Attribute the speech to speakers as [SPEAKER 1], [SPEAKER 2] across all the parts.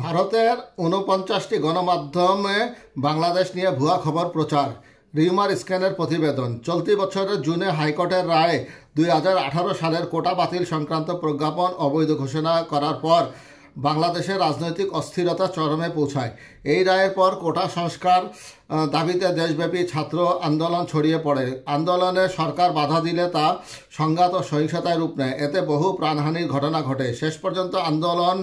[SPEAKER 1] ভারতের ৪৯টি গণমাধ্যমে বাংলাদেশ নিয়ে ভুয়া খবর প্রচার। রিউমার স্ক্যানের প্রতিবেদন। চলতি বছরের জুনে হাইকোর্টের রায়ে ২০১৮ সালের কোটা বাতিল সংক্রান্ত প্রজ্ঞাপন অবৈধ ঘোষণা করার পর বাংলাদেশের রাজনৈতিক অস্থিরতা চরমে পৌঁছায়। এই রায়ের পর কোটা সংস্কার দাবিতে দেশব্যাপী ছাত্র আন্দোলন ছড়িয়ে পড়ে। আন্দোলনে সরকার বাধা দিলে তা সংঘাত ও সহিংসতায় রূপ নেয়। এতে বহু প্রাণহানির ঘটনা ঘটে। শেষ পর্যন্ত আন্দোলন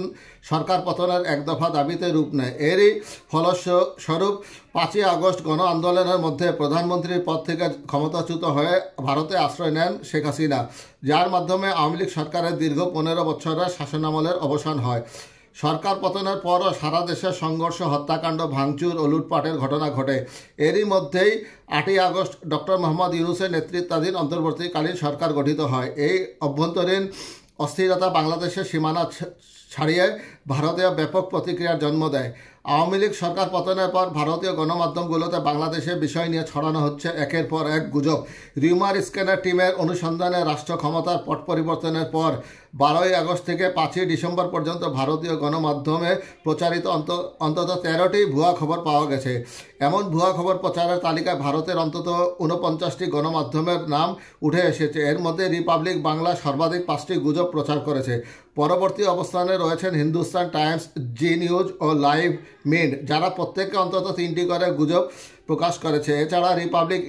[SPEAKER 1] সরকার পতনের এক দফা দাবিতে রূপ নেয়। এরই ফলস্বরূপ ৫ই আগস্ট গণ আন্দোলনের মধ্যে প্রধানমন্ত্রীর পদ থেকে ক্ষমতাচ্যুত হয়ে ভারতে আশ্রয় নেন শেখ হাসিনা, যার মাধ্যমে আওয়ামী লীগ সরকারের দীর্ঘ ১৫ বছরের শাসনামলের অবসান হয়। সরকার পতনের পরও সারা দেশে সংঘর্ষ, হত্যাকাণ্ড, ভাঙচুর ও লুটপাটের ঘটনা ঘটে। এরই মধ্যেই ৮ই আগস্ট ডক্টর মোহাম্মদ ইউনূসের নেতৃত্বাধীন অন্তর্বর্তীকালীন সরকার গঠিত হয়। এই অভ্যন্তরীণ অস্থিরতা বাংলাদেশের সীমানা ছাড়িয়ে ভারতে ব্যাপক প্রতিক্রিয়ার জন্ম দেয়। আওয়ামী লীগ সরকার পতনের পর ভারতীয় গণমাধ্যমগুলোতে বাংলাদেশের বিষয় নিয়ে ছড়ানো হচ্ছে একের পর এক গুজব। রিউমার স্ক্যানার টিমের অনুসন্ধানে রাষ্ট্র ক্ষমতার পট পরিবর্তনের পর ১২ই আগস্ট থেকে ৫ই ডিসেম্বর পর্যন্ত ভারতীয় গণমাধ্যমে প্রচারিত অন্তত ১৩টি ভুয়া খবর পাওয়া গেছে। এমন ভুয়া খবর প্রচারের তালিকায় ভারতের অন্তত ৪৯টি গণমাধ্যমের নাম উঠে এসেছে। এর মধ্যে রিপাবলিক বাংলা সর্বাধিক ৫টি গুজব প্রচার করেছে। পরবর্তী অবস্থানে রয়েছেন হিন্দুস্তান টাইমস, জি নিউজ ও লাইভ মিন্ট, যারা প্রত্যেকে অন্তত ৩টি করে গুজব প্রকাশ করেছে। এছাড়া রিপাবলিক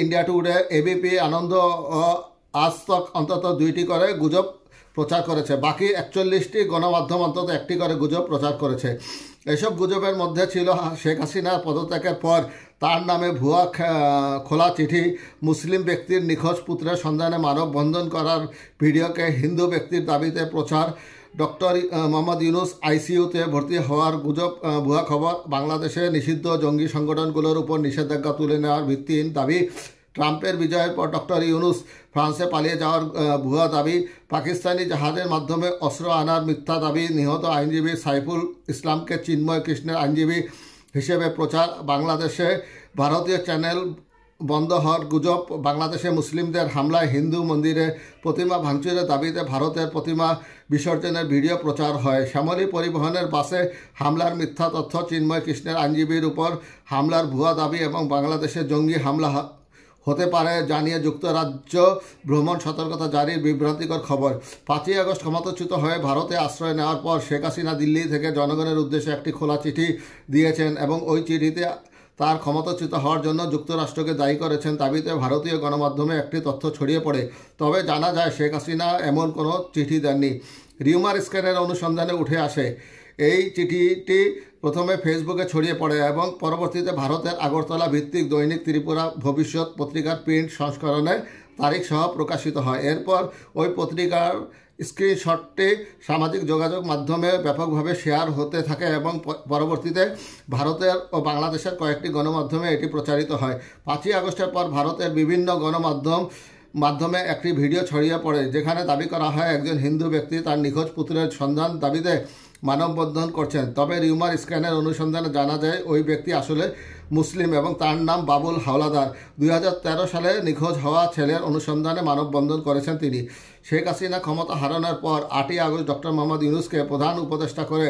[SPEAKER 1] ইন্ডিয়া টুডে, এবিপি, আনন্দ ও আজ তক অন্তত ২টি করে গুজব প্রচার করেছে। বাকি ৪১টি গণমাধ্যম অন্তত ১টি করে গুজব প্রচার করেছে। এসব গুজবের মধ্যে ছিল শেখ হাসিনার পদত্যাগের পর তার নামে ভুয়া খোলা চিঠি, মুসলিম ব্যক্তির নিখোঁজ পুত্রের সন্ধানে মানববন্ধন করার ভিডিওকে হিন্দু ব্যক্তির দাবিতে প্রচার, ডক্টর মোহাম্মদ ইউনূস আইসিইউতে ভর্তি হওয়ার গুজব, ভুয়া খবর, বাংলাদেশে নিষিদ্ধ জঙ্গি সংগঠনগুলোর উপর নিষেধাজ্ঞা তুলে নেওয়ার ভিত্তিহীন দাবি, ট্রাম্পের বিজয়ের পর ডক্টর ইউনূস ফ্রান্সে পালিয়ে যাওয়ার ভুয়া দাবি, পাকিস্তানি জাহাজের মাধ্যমে অস্ত্র আনার মিথ্যা দাবি, নিহত আইনজীবী সাইফুল ইসলামকে চিন্ময় কৃষ্ণের আইনজীবী হিসেবে প্রচার, বাংলাদেশে ভারতীয় চ্যানেল বন্ধ হওয়ার গুজব, বাংলাদেশে মুসলিমদের হামলায় হিন্দু মন্দিরে প্রতিমা ভাঙচুরের দাবিতে ভারতের প্রতিমা বিসর্জনের ভিডিও প্রচার হয়, শ্যামলী পরিবহনের বাসে হামলার মিথ্যা তথ্য, চিন্ময় কৃষ্ণের আইনজীবীর উপর হামলার ভুয়া দাবি এবং বাংলাদেশে জঙ্গি হামলা হতে পারে জানিয়ে যুক্তরাজ্য ভ্রমণ সতর্কতা জারির বিভ্রান্তিকর খবর। ৫ই আগস্ট ক্ষমতাচ্যুত হয়ে ভারতে আশ্রয় নেওয়ার পর শেখ হাসিনা দিল্লি থেকে জনগণের উদ্দেশ্যে একটি খোলা চিঠি দিয়েছেন এবং ওই চিঠিতে তার ক্ষমতাচ্যুত হওয়ার জন্য যুক্তরাষ্ট্রকে দায়ী করেছেন দাবিতে ভারতীয় গণমাধ্যমে একটি তথ্য ছড়িয়ে পড়ে। তবে জানা যায় শেখ হাসিনা এমন কোনো চিঠি দেননি। রিউমার স্ক্যানের অনুসন্ধানে উঠে আসে এই চিঠিটি প্রথমে ফেসবুকে ছড়িয়ে পড়ে এবং পরবর্তীতে ভারতের আগরতলা ভিত্তিক দৈনিক ত্রিপুরা ভবিষ্যৎ পত্রিকার প্রিন্ট সংস্করণে তারিখ সহ প্রকাশিত হয়। এরপর ওই পত্রিকার স্ক্রিনশটটি সামাজিক যোগাযোগ মাধ্যমে ব্যাপকভাবে শেয়ার হতে থাকে এবং পরবর্তীতে ভারতের ও বাংলাদেশের কয়েকটি গণমাধ্যমে এটি প্রচারিত হয়। ৫ই আগস্টের পর ভারতের বিভিন্ন মাধ্যমে একটি ভিডিও ছড়িয়ে পড়ে যেখানে দাবি করা হয় একজন হিন্দু ব্যক্তি তার নিখোঁজ পুত্রের সন্ধান দাবিতে মানববন্ধন করছেন। তবে রিউমার স্ক্যানের অনুসন্ধানে জানা যায় ওই ব্যক্তি আসলে মুসলিম এবং তার নাম বাবুল হাওলাদার। ২০১৩ সালে নিখোঁজ হওয়া ছেলের অনুসন্ধানে মানববন্ধন করেছেন তিনি। শেখ হাসিনা ক্ষমতা হারানোর পর ৮ই আগস্ট ডক্টর মোহাম্মদ ইউনূসকে প্রধান উপদেষ্টা করে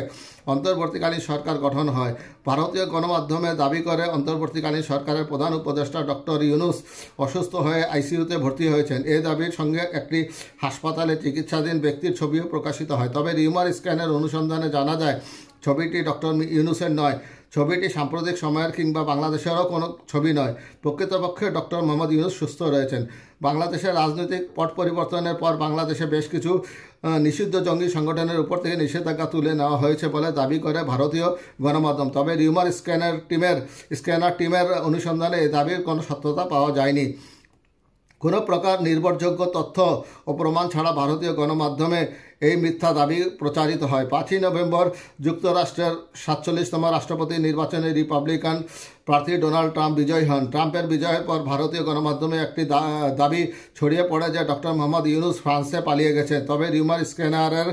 [SPEAKER 1] অন্তর্বর্তীকালীন সরকার গঠন হয়। ভারতীয় গণমাধ্যমে দাবি করে অন্তর্বর্তীকালীন সরকারের প্রধান উপদেষ্টা ডক্টর ইউনূস অসুস্থ হয়ে আইসিইউতে ভর্তি হয়েছেন। এই দাবির সঙ্গে একটি হাসপাতালে চিকিৎসাধীন ব্যক্তির ছবিও প্রকাশিত হয়। তবে রিউমার স্ক্যানের অনুসন্ধানে জানা যায় ছবিটি ডক্টর ইউনূসের নয়। ছবিটি সাম্প্রতিক সময়ের কিংবা বাংলাদেশেরও কোনো ছবি নয়। প্রকৃতপক্ষে ডক্টর মোহাম্মদ ইউনূস সুস্থ রয়েছেন। বাংলাদেশের রাজনৈতিক পট পরিবর্তনের পর বাংলাদেশে বেশ কিছু নিষিদ্ধ জঙ্গি সংগঠনের উপর থেকে নিষেধাজ্ঞা তুলে নেওয়া হয়েছে বলে দাবি করে ভারতীয় গণমাধ্যম। তবে রিউমার স্ক্যানার টিমের অনুসন্ধানে এই দাবির কোনো সত্যতা পাওয়া যায়নি। কোনো প্রকার নির্ভরযোগ্য তথ্য ও প্রমাণ ছাড়া ভারতীয় গণমাধ্যমে এই মিথ্যা দাবি প্রচারিত হয়। ৫ই নভেম্বর যুক্তরাষ্ট্রের ৪৭তম রাষ্ট্রপতি নির্বাচনে রিপাবলিকান প্রার্থী ডোনাল্ড ট্রাম্প বিজয়ী হন। ট্রাম্পের বিজয়ের পর ভারতীয় গণমাধ্যমে একটি দাবি ছড়িয়ে পড়ে যে ডক্টর মোহাম্মদ ইউনূস ফ্রান্সে পালিয়ে গেছেন। তবে রিউমার স্ক্যানারের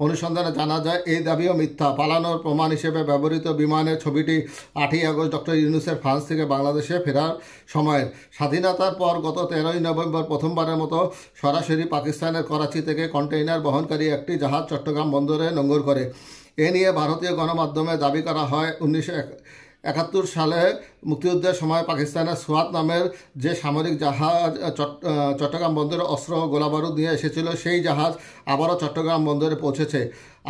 [SPEAKER 1] অনুসন্ধানে জানা যায় এই দাবিও মিথ্যা। পালানোর প্রমাণ হিসেবে ব্যবহৃত বিমানের ছবিটি ৮ই আগস্ট ডক্টর ইউনূসের ফ্রান্স থেকে বাংলাদেশে ফেরার সময়ের। স্বাধীনতার পর গত ১৩ই নভেম্বর প্রথমবারের মতো সরাসরি পাকিস্তানের করাচি থেকে কন্টেইনার বহনকারী একটি জাহাজ চট্টগ্রাম বন্দরে নোঙর করে। এ নিয়ে ভারতীয় গণমাধ্যমে দাবি করা হয় 1971 সালে মুক্তিযুদ্ধের সময় পাকিস্তানের সোয়াত নামের যে সামরিক জাহাজ চট্টগ্রাম বন্দরে অস্ত্র ও গোলাবারুদ নিয়ে এসেছিল, সেই জাহাজ আবারও চট্টগ্রাম বন্দরে পৌঁছেছে।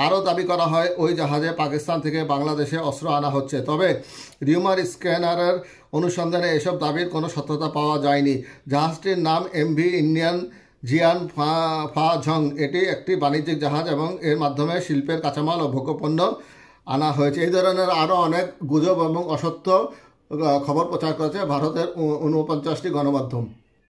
[SPEAKER 1] আরও দাবি করা হয় ওই জাহাজে পাকিস্তান থেকে বাংলাদেশে অস্ত্র আনা হচ্ছে। তবে রিউমার স্ক্যানারের অনুসন্ধানে এসব দাবির কোনো সত্যতা পাওয়া যায়নি। জাহাজটির নাম এমভি ইন্ডিয়ান জিয়ান ফা ঝং। এটি একটি বাণিজ্যিক জাহাজ এবং এর মাধ্যমে শিল্পের কাঁচামাল ও ভোগ্যপণ্য আনা হয়েছে। এই ধরনের আরও অনেক গুজব এবং অসত্য খবর প্রচার করেছে ভারতের 49টি গণমাধ্যম।